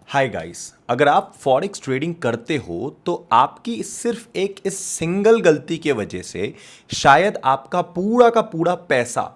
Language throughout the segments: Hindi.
हाय गाइस, अगर आप फॉरेक्स ट्रेडिंग करते हो तो आपकी सिर्फ एक इस सिंगल गलती के वजह से शायद आपका पूरा का पूरा पैसा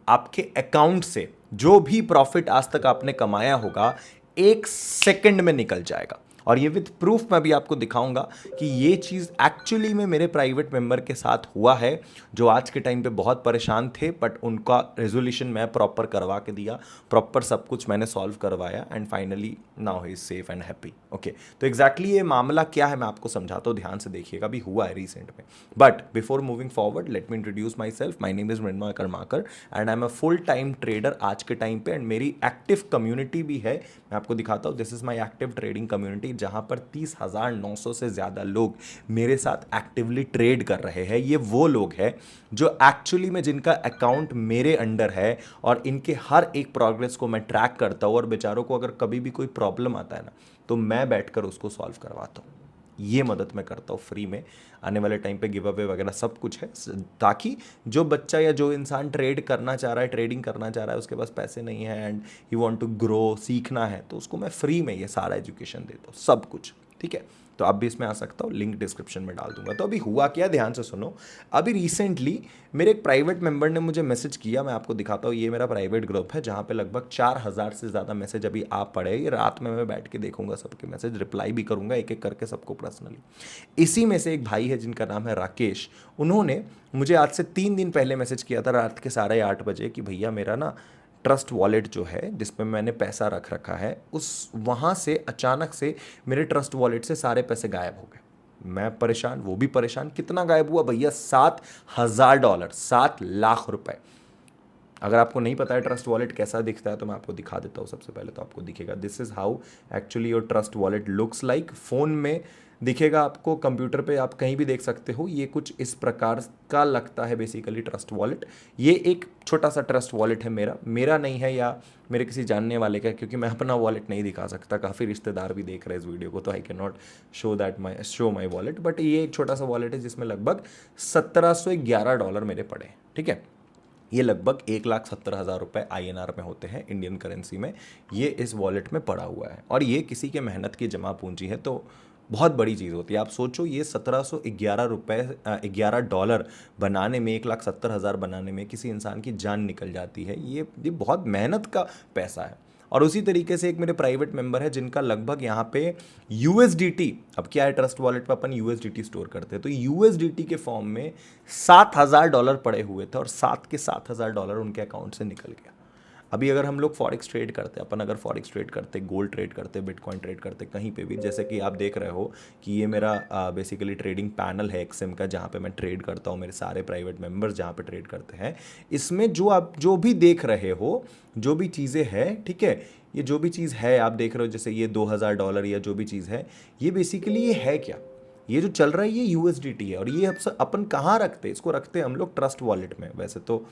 आपके अकाउंट से जो भी प्रॉफिट आज तक आपने कमाया होगा 1 सेकंड में निकल जाएगा। और ये विद प्रूफ मैं भी आपको दिखाऊंगा कि ये चीज़ एक्चुअली में मेरे प्राइवेट मेंबर के साथ हुआ है, जो आज के टाइम पे बहुत परेशान थे, बट उनका रेजोल्यूशन मैं प्रॉपर करवा के दिया, प्रॉपर सब कुछ मैंने सॉल्व करवाया and finally now he is safe and happy. Okay, तो एग्जैक्टली ये मामला क्या है मैं आपको समझाता हूँ, ध्यान से देखिएगा, अभी हुआ है रिसेंट में। But before moving forward let me introduce my self. My name is Mrunmay Karmakar and I am a full time trader आज के टाइम पे, एंड मेरी एक्टिव कम्युनिटी भी है। मैं आपको दिखाता हूँ, this is my active trading community, जहाँ पर 30,900 से ज़्यादा लोग मेरे साथ एक्टिवली ट्रेड कर रहे हैं। ये वो लोग हैं जो एक्चुअली में जिनका अकाउंट मेरे अंडर है और इनके हर एक प्रोग्रेस को मैं ट्रैक करता हूँ, और बेचारों को अगर कभी भी कोई प्रॉब्लम आता है ना तो मैं बैठकर उसको सॉल्व करवाता हूँ। ये मदद मैं करता हूँ फ्री में। आने वाले टाइम पे गिव अवे वगैरह सब कुछ है, ताकि जो बच्चा या जो इंसान ट्रेड करना चाह रहा है, ट्रेडिंग करना चाह रहा है, उसके पास पैसे नहीं है and he want to grow, सीखना है, तो उसको मैं फ्री में ये सारा एजुकेशन देता हूँ, सब कुछ। ठीक है, तो आप भी इसमें आ सकता हो, लिंक डिस्क्रिप्शन में डाल दूंगा। तो अभी हुआ क्या, ध्यान से सुनो। अभी रिसेंटली मेरे एक प्राइवेट मेंबर ने मुझे मैसेज किया, मैं आपको दिखाता हूँ, ये मेरा प्राइवेट ग्रुप है जहाँ पे लगभग 4,000 से ज़्यादा मैसेज अभी आ पड़े। ये रात में मैं बैठ के देखूंगा सबके मैसेज, रिप्लाई भी करूंगा एक एक करके सबको पर्सनली। इसी में से एक भाई है जिनका नाम है राकेश, उन्होंने मुझे आज से 3 दिन पहले मैसेज किया था रात के 8:30 बजे कि भैया मेरा ना ट्रस्ट वॉलेट जो है जिसमें मैंने पैसा रख रखा है, उस वहाँ से अचानक से मेरे ट्रस्ट वॉलेट से सारे पैसे गायब हो गए। मैं परेशान, वो भी परेशान। कितना गायब हुआ भैया? $7,000, 7 लाख रुपए। अगर आपको नहीं पता है ट्रस्ट वॉलेट कैसा दिखता है तो मैं आपको दिखा देता हूँ। सबसे पहले तो आपको दिखेगा, this is how actually your Trust wallet looks like. Phone में दिखेगा आपको, कंप्यूटर पे आप कहीं भी देख सकते हो, ये कुछ इस प्रकार का लगता है बेसिकली ट्रस्ट वॉलेट। ये एक छोटा सा ट्रस्ट वॉलेट है, मेरा नहीं है या मेरे किसी जानने वाले का, क्योंकि मैं अपना वॉलेट नहीं दिखा सकता, काफ़ी रिश्तेदार भी देख रहे हैं इस वीडियो को, तो I can not show my wallet. But ये एक छोटा सा वॉलेट है जिसमें लगभग $1,711 मेरे पड़े हैं। ठीक है, ये लगभग 1,70,000 रुपये INR में होते हैं, इंडियन करेंसी में। ये इस वॉलेट में पड़ा हुआ है और ये किसी के मेहनत की जमा पूंजी है, तो बहुत बड़ी चीज़ होती है। आप सोचो, ये $1,711 $11 बनाने में, 1,70,000 बनाने में किसी इंसान की जान निकल जाती है। ये बहुत मेहनत का पैसा है। और उसी तरीके से एक मेरे प्राइवेट मेंबर है जिनका लगभग यहाँ पे USDT, अब क्या है ट्रस्ट वॉलेट पे अपन USDT स्टोर करते हैं, तो USDT के फॉर्म में $7,000 पड़े हुए थे और 7 के $7,000 उनके अकाउंट से निकल गया। अभी अगर हम लोग फॉरेक्स ट्रेड करते हैं, अपन अगर फॉरेक्स ट्रेड करते, गोल्ड ट्रेड करते, बिटकॉइन ट्रेड करते, कहीं पे भी, जैसे कि आप देख रहे हो कि ये मेरा बेसिकली ट्रेडिंग पैनल है एक्सएम का, जहाँ पे मैं ट्रेड करता हूँ, मेरे सारे प्राइवेट मेंबर्स जहाँ पे ट्रेड करते हैं, इसमें जो आप जो भी देख रहे हो, जो भी चीज़ें हैं, ठीक है, ये जो भी चीज़ है आप देख रहे हो, जैसे ये $2,000 या जो भी चीज़ है, ये बेसिकली ये है क्या? ये जो चल रहा है ये USDT है। और ये अपन कहाँ रखते हैं? इसको रखते हैं हम लोग ट्रस्ट वॉलेट में। वैसे तो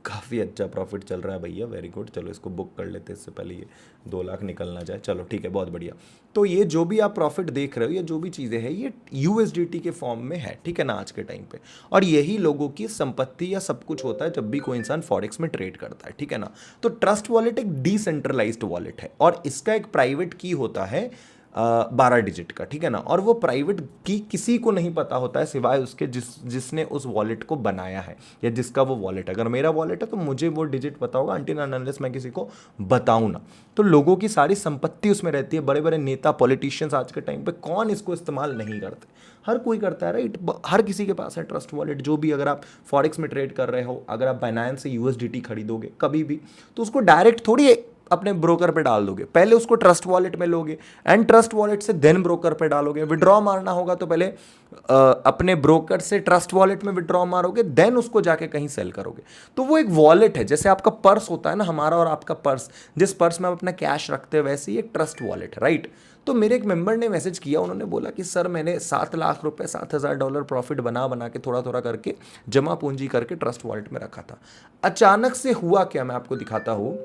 काफ़ी अच्छा प्रॉफिट चल रहा है भैया, वेरी गुड। चलो इसको बुक कर लेते हैं, इससे पहले ये 2 लाख निकल ना जाए। चलो ठीक है, बहुत बढ़िया। तो ये जो भी आप प्रॉफिट देख रहे हो, ये जो भी चीज़ें हैं, ये USDT के फॉर्म में है, ठीक है ना, आज के टाइम पे। और यही लोगों की संपत्ति या सब कुछ होता है जब भी कोई इंसान फॉरेक्स में ट्रेड करता है, ठीक है ना। तो ट्रस्ट वॉलेट एक डिसेंट्रलाइज्ड वॉलेट है और इसका एक प्राइवेट की होता है 12 डिजिट का, ठीक है ना। और वो प्राइवेट की किसी को नहीं पता होता है सिवाय उसके जिसने उस वॉलेट को बनाया है या जिसका वो वॉलेट है। अगर मेरा वॉलेट है तो मुझे वो डिजिट पता होगा, अनटिल एंड अनलेस मैं किसी को बताऊं ना। तो लोगों की सारी संपत्ति उसमें रहती है। बड़े बड़े नेता, पॉलिटिशियंस आज के टाइम पे कौन इसको इस्तेमाल नहीं करते? हर कोई करता है, राइट। हर किसी के पास है ट्रस्ट वॉलेट। जो भी, अगर आप फॉरेक्स में ट्रेड कर रहे हो, अगर आप बाइनेंस से USDT खरीदोगे कभी भी, तो उसको डायरेक्ट थोड़ी अपने ब्रोकर पे डाल दोगे, पहले उसको ट्रस्ट वॉलेट में लोगे एंड ट्रस्ट वॉलेट से देन ब्रोकर पे डालोगे। विड्रॉ मारना होगा तो पहले अपने ब्रोकर से ट्रस्ट वॉलेट में विड्रॉ मारोगे, देन उसको जाके कहीं सेल करोगे। तो वो एक वॉलेट है, जैसे आपका पर्स होता है ना, हमारा और आपका पर्स, जिस पर्स में हम अपना कैश रखते हैं, वैसे ही एक ट्रस्ट वॉलेट है, राइट। तो मेरे एक मेंबर ने मैसेज किया, उन्होंने बोला कि सर मैंने $7,00,000 $7,000 प्रॉफिट बना बना के, थोड़ा थोड़ा करके जमा पूंजी करके ट्रस्ट वॉलेट में रखा था। अचानक से हुआ क्या, मैं आपको दिखाता हूँ।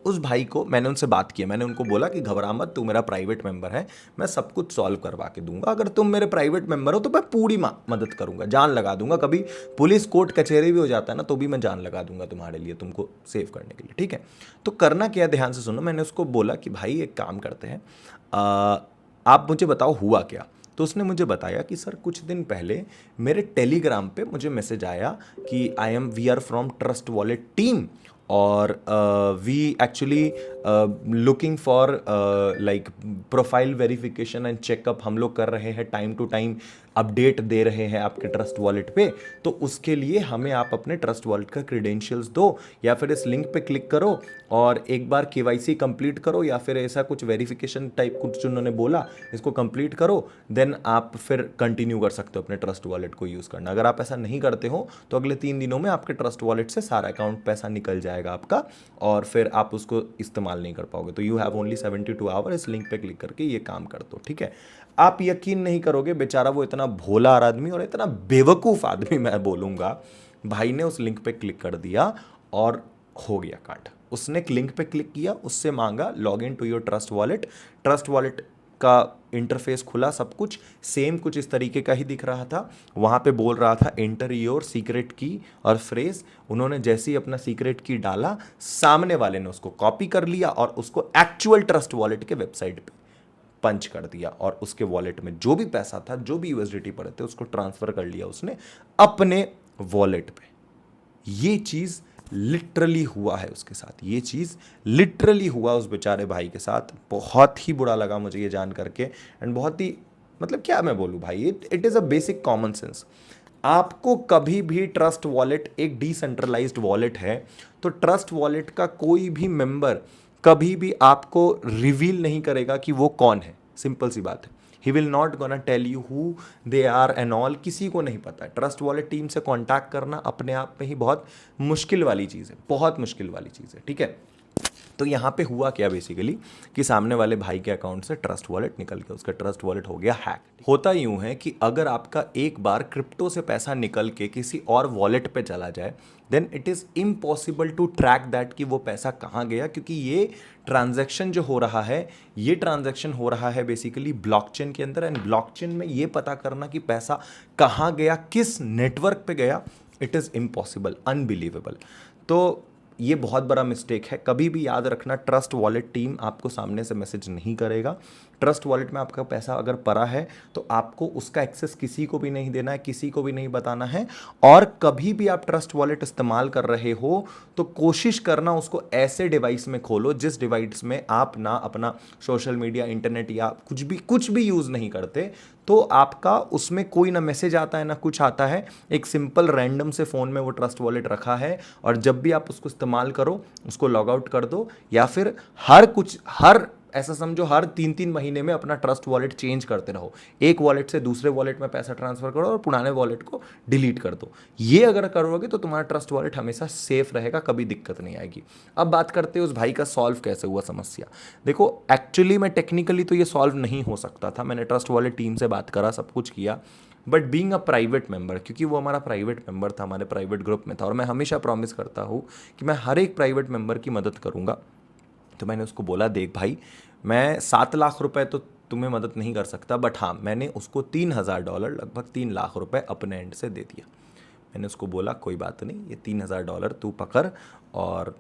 उस भाई को मैंने उनसे बात किया, मैंने उनको बोला कि घबरा मत, तू मेरा प्राइवेट मेंबर है, मैं सब कुछ सॉल्व करवा के दूंगा, अगर तुम मेरे प्राइवेट मेंबर हो तो मैं पूरी मदद करूंगा, जान लगा दूंगा, कभी पुलिस कोर्ट कचहरी भी हो जाता है ना तो भी मैं जान लगा दूंगा तुम्हारे लिए, तुमको सेव करने के लिए, ठीक है। तो करना क्या है, ध्यान से सुनो। मैंने उसको बोला कि भाई एक काम करते हैं, आप मुझे बताओ हुआ क्या। तो उसने मुझे बताया कि सर कुछ दिन पहले मेरे टेलीग्राम पे मुझे मैसेज आया कि we are from Trust Wallet team, और we actually looking for like profile verification and checkup हम लोग कर रहे हैं, टाइम टू टाइम अपडेट दे रहे हैं आपके ट्रस्ट वॉलेट पे, तो उसके लिए हमें आप अपने ट्रस्ट वॉलेट का क्रेडेंशियल्स दो, या फिर इस लिंक पे क्लिक करो और एक बार केवाईसी कंप्लीट करो, या फिर ऐसा कुछ वेरिफिकेशन टाइप कुछ उन्होंने बोला, इसको कंप्लीट करो, देन आप फिर कंटिन्यू कर सकते हो अपने ट्रस्ट वॉलेट को यूज़ करना। अगर आप ऐसा नहीं करते हो तो अगले 3 दिनों में आपके ट्रस्ट वॉलेट से सारा अकाउंट पैसा निकल जाएगा आपका, और फिर आप उसको इस्तेमाल नहीं कर पाओगे। तो यू हैव ओनली 72 आवर, इस लिंक पे क्लिक करके ये काम कर दो, ठीक है। आप यकीन नहीं करोगे, बेचारा वो इतना भोला आदमी और इतना बेवकूफ़ आदमी मैं बोलूँगा, भाई ने उस लिंक पे क्लिक कर दिया और हो गया कांड। उसने लिंक पे क्लिक किया, उससे मांगा log in to your Trust Wallet, Trust Wallet का इंटरफेस खुला, सब कुछ सेम कुछ इस तरीके का ही दिख रहा था। वहाँ पे बोल रहा था एंटर योर सीक्रेट की और फ्रेज। उन्होंने जैसे ही अपना सीक्रेट की डाला, सामने वाले ने उसको कॉपी कर लिया और उसको एक्चुअल ट्रस्ट वॉलेट के वेबसाइट पे पंच कर दिया, और उसके वॉलेट में जो भी पैसा था, जो भी यूएसडीटी पड़े थे, उसको ट्रांसफर कर लिया उसने अपने वॉलेट पे। ये चीज लिटरली हुआ है उसके साथ, ये चीज लिटरली हुआ उस बेचारे भाई के साथ। बहुत ही बुरा लगा मुझे ये जान करके, एंड बहुत ही मतलब क्या मैं बोलूँ भाई, it is a basic common sense. आपको कभी भी ट्रस्ट वॉलेट एक डिसेंट्रलाइज्ड वॉलेट है, तो ट्रस्ट वॉलेट का कोई भी मेंबर कभी भी आपको रिवील नहीं करेगा कि वो कौन है। सिंपल सी बात है, he will not gonna tell you who they are and all, किसी को नहीं पता है। ट्रस्ट वॉलेट टीम से कांटेक्ट करना अपने आप में ही बहुत मुश्किल वाली चीज़ है, बहुत मुश्किल वाली चीज़ है, ठीक है। तो यहाँ पे हुआ क्या बेसिकली कि सामने वाले भाई के अकाउंट से ट्रस्ट वॉलेट निकल गया, उसका ट्रस्ट वॉलेट हो गया हैक। होता यूं है कि अगर आपका एक बार क्रिप्टो से पैसा निकल के किसी और वॉलेट पे चला जाए, then it is impossible to track that कि वो पैसा कहाँ गया, क्योंकि ये ट्रांजैक्शन जो हो रहा है, ये ट्रांजैक्शन हो रहा है बेसिकली ब्लॉकचेन के अंदर, एंड ब्लॉकचेन में ये पता करना कि पैसा कहाँ गया, किस नेटवर्क पे गया, इट इज़ इम्पॉसिबल, अनबिलीवेबल। तो ये बहुत बड़ा मिस्टेक है। कभी भी याद रखना, ट्रस्ट वॉलेट टीम आपको सामने से मैसेज नहीं करेगा। ट्रस्ट वॉलेट में आपका पैसा अगर पड़ा है तो आपको उसका एक्सेस किसी को भी नहीं देना है, किसी को भी नहीं बताना है। और कभी भी आप ट्रस्ट वॉलेट इस्तेमाल कर रहे हो तो कोशिश करना उसको ऐसे डिवाइस में खोलो जिस डिवाइस में आप ना अपना सोशल मीडिया, इंटरनेट या कुछ भी यूज़ नहीं करते, तो आपका उसमें कोई ना मैसेज आता है ना कुछ आता है। एक सिंपल रैंडम से फ़ोन में वो ट्रस्ट वॉलेट रखा है, और जब भी आप उसको इस्तेमाल करो उसको लॉग आउट कर दो, या फिर हर ऐसा समझो हर 3-3 महीने में अपना ट्रस्ट वॉलेट चेंज करते रहो। एक वॉलेट से दूसरे वॉलेट में पैसा ट्रांसफर करो और पुराने वॉलेट को डिलीट कर दो। ये अगर करोगे तो तुम्हारा ट्रस्ट वॉलेट हमेशा सेफ रहेगा, कभी दिक्कत नहीं आएगी। अब बात करते हैं उस भाई का सॉल्व कैसे हुआ समस्या। देखो, एक्चुअली में टेक्निकली तो ये सॉल्व नहीं हो सकता था। मैंने ट्रस्ट वॉलेट टीम से बात करा, सब कुछ किया, but being a private member, क्योंकि वो हमारा प्राइवेट मेंबर था, हमारे प्राइवेट ग्रुप में था, और मैं हमेशा प्रॉमिस करता हूँ कि मैं हर एक प्राइवेट मेंबर की मदद करूँगा। तो मैंने उसको बोला, देख भाई, मैं 7 लाख रुपए तो तुम्हें मदद नहीं कर सकता, बट हाँ, मैंने उसको $3,000, लगभग 3 लाख रुपए अपने एंड से दे दिया। मैंने उसको बोला कोई बात नहीं, ये $3,000 तू पकड़, और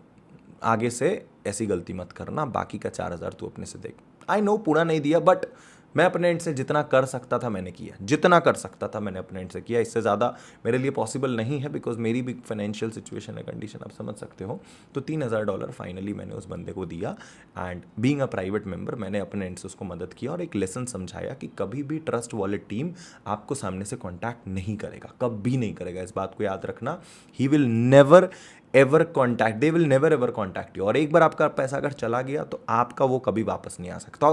आगे से ऐसी गलती मत करना, बाकी का 4,000 तू अपने से देख। आई नो पूरा नहीं दिया, बट मैं अपने एंड से जितना कर सकता था मैंने किया, जितना कर सकता था मैंने अपने एंड से किया। इससे ज़्यादा मेरे लिए पॉसिबल नहीं है, बिकॉज मेरी भी फाइनेंशियल सिचुएशन है, कंडीशन आप समझ सकते हो। तो $3,000 फाइनली मैंने उस बंदे को दिया, and being a private member मैंने अपने एंड से उसको मदद किया, और एक लेसन समझाया कि कभी भी ट्रस्ट वॉलेट टीम आपको सामने से कॉन्टैक्ट नहीं करेगा, कभी नहीं करेगा। इस बात को याद रखना, he will never ever contact, they will never ever contact you. और एक बार आपका पैसा अगर चला गया तो आपका वो कभी वापस नहीं आ सकता।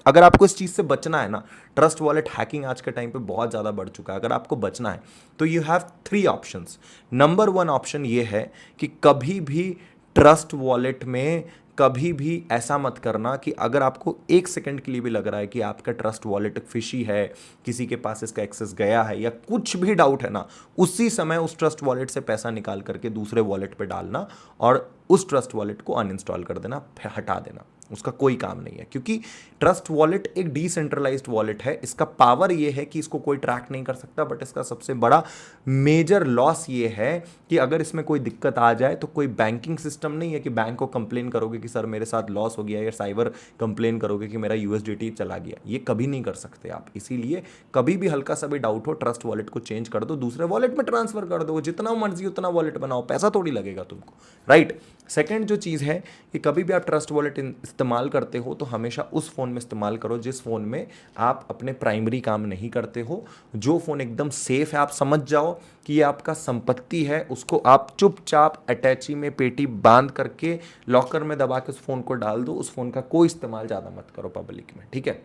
अगर आपको इस चीज़ से बचना है ना, ट्रस्ट वॉलेट हैकिंग आज के टाइम पे बहुत ज़्यादा बढ़ चुका है, अगर आपको बचना है तो you have 3 options. Number 1 option ये है कि कभी भी ट्रस्ट वॉलेट में कभी भी ऐसा मत करना कि अगर आपको एक सेकंड के लिए भी लग रहा है कि आपका ट्रस्ट वॉलेट फिशी है, किसी के पास इसका एक्सेस गया है या कुछ भी डाउट है ना, उसी समय उस ट्रस्ट वॉलेट से पैसा निकाल करके दूसरे वॉलेट पे डालना और उस ट्रस्ट वॉलेट को अनइंस्टॉल कर देना, हटा देना, उसका कोई काम नहीं है। क्योंकि ट्रस्ट वॉलेट एक डिसेंट्रलाइज्ड वॉलेट है। इसका पावर ये है कि इसको कोई ट्रैक नहीं कर सकता, बट इसका सबसे बड़ा मेजर लॉस ये है कि अगर इसमें कोई दिक्कत आ जाए तो कोई बैंकिंग सिस्टम नहीं है कि बैंक को कंप्लेन करोगे कि सर मेरे साथ लॉस हो गया, या साइबर कंप्लेन करोगे कि मेरा यूएसडीटी चला गया। ये कभी नहीं कर सकते आप। इसीलिए कभी भी हल्का सा भी डाउट हो, ट्रस्ट वॉलेट को चेंज कर दो, दूसरे वॉलेट में ट्रांसफर कर दो, जितना मर्जी उतना वॉलेट बनाओ, पैसा थोड़ी लगेगा तुमको, राइट। सेकेंड जो चीज़ है कि कभी भी आप ट्रस्ट वॉलेट इस्तेमाल करते हो तो हमेशा उस फ़ोन में इस्तेमाल करो जिस फ़ोन में आप अपने प्राइमरी काम नहीं करते हो। जो फ़ोन एकदम सेफ है, आप समझ जाओ कि ये आपका संपत्ति है, उसको आप चुपचाप अटैची में पेटी बांध करके लॉकर में दबा के उस फ़ोन को डाल दो। उस फ़ोन का कोई इस्तेमाल ज़्यादा मत करो पब्लिक में, ठीक है।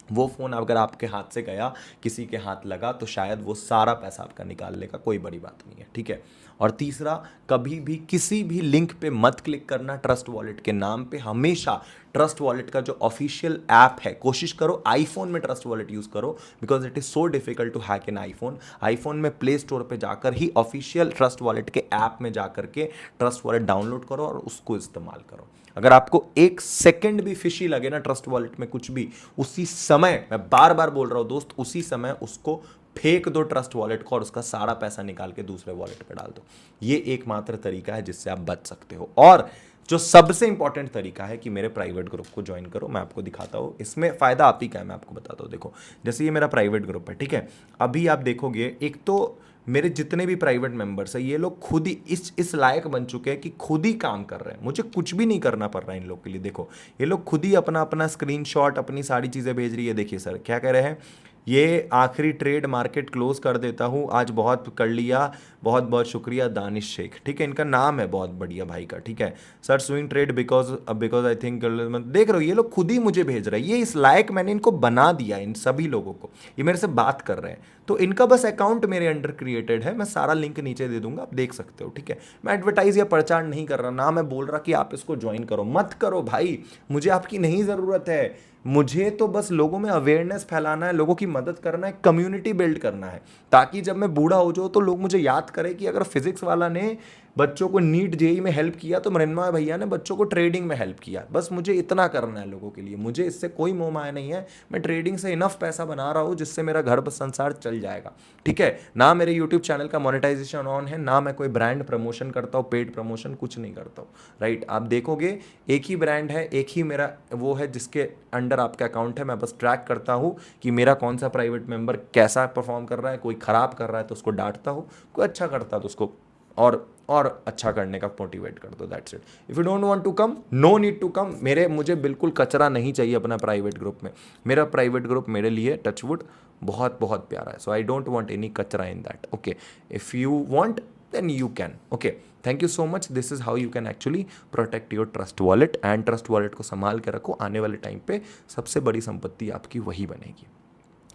वो फ़ोन अगर आपके हाथ से गया, किसी के हाथ लगा, तो शायद वो सारा पैसा आपका निकाल लेगा, कोई बड़ी बात नहीं है, ठीक है। और तीसरा, कभी भी किसी भी लिंक पे मत क्लिक करना ट्रस्ट वॉलेट के नाम पे। हमेशा ट्रस्ट वॉलेट का जो ऑफिशियल ऐप है, कोशिश करो आईफोन में ट्रस्ट वॉलेट यूज़ करो, because it is so difficult to hack in iPhone. IPhone में प्ले स्टोर पे जाकर ही ऑफिशियल ट्रस्ट वॉलेट के ऐप में जाकर के ट्रस्ट वॉलेट डाउनलोड करो और उसको इस्तेमाल करो। अगर आपको एक सेकंड भी फिशी लगे ना ट्रस्ट वॉलेट में कुछ भी, उसी समय, मैं बार बार बोल रहा हूं दोस्त, उसी समय उसको फेंक दो ट्रस्ट वॉलेट को और उसका सारा पैसा निकाल के दूसरे वॉलेट पे डाल दो। ये एकमात्र तरीका है जिससे आप बच सकते हो। और जो सबसे इंपॉर्टेंट तरीका है कि मेरे प्राइवेट ग्रुप को ज्वाइन करो। मैं आपको दिखाता हूँ इसमें फ़ायदा आप ही का है, मैं आपको बताता हूँ। देखो, जैसे ये मेरा प्राइवेट ग्रुप है, ठीक है। अभी आप देखोगे, एक तो मेरे जितने भी प्राइवेट मेंबर्स हैं, ये लोग खुद ही इस लायक बन चुके हैं कि खुद ही काम कर रहे हैं। मुझे कुछ भी नहीं करना पड़ रहा है इन लोग के लिए। देखो, ये लोग खुद ही अपना अपना स्क्रीनशॉट, अपनी सारी चीज़ें भेज रही है। देखिए सर क्या कह रहे हैं, ये आखिरी ट्रेड मार्केट क्लोज कर देता हूँ, आज बहुत कर लिया, बहुत बहुत शुक्रिया दानिश शेख, ठीक है, इनका नाम है, बहुत बढ़िया भाई का, ठीक है sir. Swing trade because I think, देख रहे हो ये लोग खुद ही मुझे भेज रहे हैं। ये इस लायक मैंने इनको बना दिया, इन सभी लोगों को। ये मेरे से बात कर रहे हैं, तो इनका बस अकाउंट मेरे अंडर क्रिएटेड है। मैं सारा लिंक नीचे दे दूंगा, आप देख सकते हो, ठीक है। मैं एडवर्टाइज या प्रचार नहीं कर रहा, ना मैं बोल रहा कि आप इसको ज्वाइन करो, मत करो भाई, मुझे आपकी नहीं ज़रूरत है। मुझे तो बस लोगों में अवेयरनेस फैलाना है, लोगों की मदद करना है, कम्युनिटी बिल्ड करना है, ताकि जब मैं बूढ़ा हो जाऊँ तो लोग मुझे याद करें कि अगर फिजिक्स वाला ने बच्चों को नीट जेई में हेल्प किया तो मृण्मय भैया ने बच्चों को ट्रेडिंग में हेल्प किया। बस मुझे इतना करना है लोगों के लिए, मुझे इससे कोई मोह माया नहीं है। मैं ट्रेडिंग से इनफ पैसा बना रहा हूँ जिससे मेरा घर बस संसार चल जाएगा, ठीक है। ना मेरे यूट्यूब चैनल का मोनेटाइजेशन ऑन है, ना मैं कोई ब्रांड प्रमोशन करता हूँ, पेड प्रमोशन कुछ नहीं करता हूँ, राइट। आप देखोगे एक ही ब्रांड है, एक ही मेरा वो है जिसके अंडर आपका अकाउंट है। मैं बस ट्रैक करता हूँ कि मेरा कौन सा प्राइवेट मेंबर कैसा परफॉर्म कर रहा है। कोई खराब कर रहा है तो उसको डांटता हूँ, कोई अच्छा करता है तो उसको और अच्छा करने का मोटिवेट कर दो, that's it. If you don't want to come, no need to come. मुझे बिल्कुल कचरा नहीं चाहिए अपना प्राइवेट ग्रुप में। मेरा प्राइवेट ग्रुप मेरे लिए टचवुड बहुत बहुत प्यारा है, so I don't want any कचरा in that, okay. If you want then you can, okay. Thank you so much. This is how you can actually protect your Trust Wallet. And Trust Wallet को संभाल के रखो, आने वाले टाइम पे सबसे बड़ी संपत्ति आपकी वही बनेगी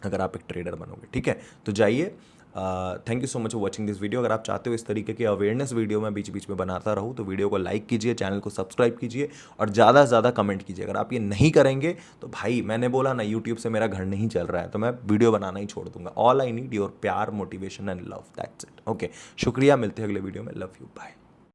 अगर आप एक ट्रेडर बनोगे, ठीक है। तो जाइए, thank you so much for watching this video. अगर आप चाहते हो इस तरीके के अवेयरनेस वीडियो मैं बीच बीच में बनाता रहूँ तो वीडियो को लाइक कीजिए, चैनल को सब्सक्राइब कीजिए और ज़्यादा से ज़्यादा कमेंट कीजिए। अगर आप ये नहीं करेंगे तो भाई, मैंने बोला ना, यूट्यूब से मेरा घर नहीं चल रहा है, तो मैं वीडियो बनाना ही छोड़ दूंगा। ऑल आई नीड योर प्यार, motivation and love, that's it, okay. शुक्रिया, मिलते हैं अगले वीडियो में। Love you, bye.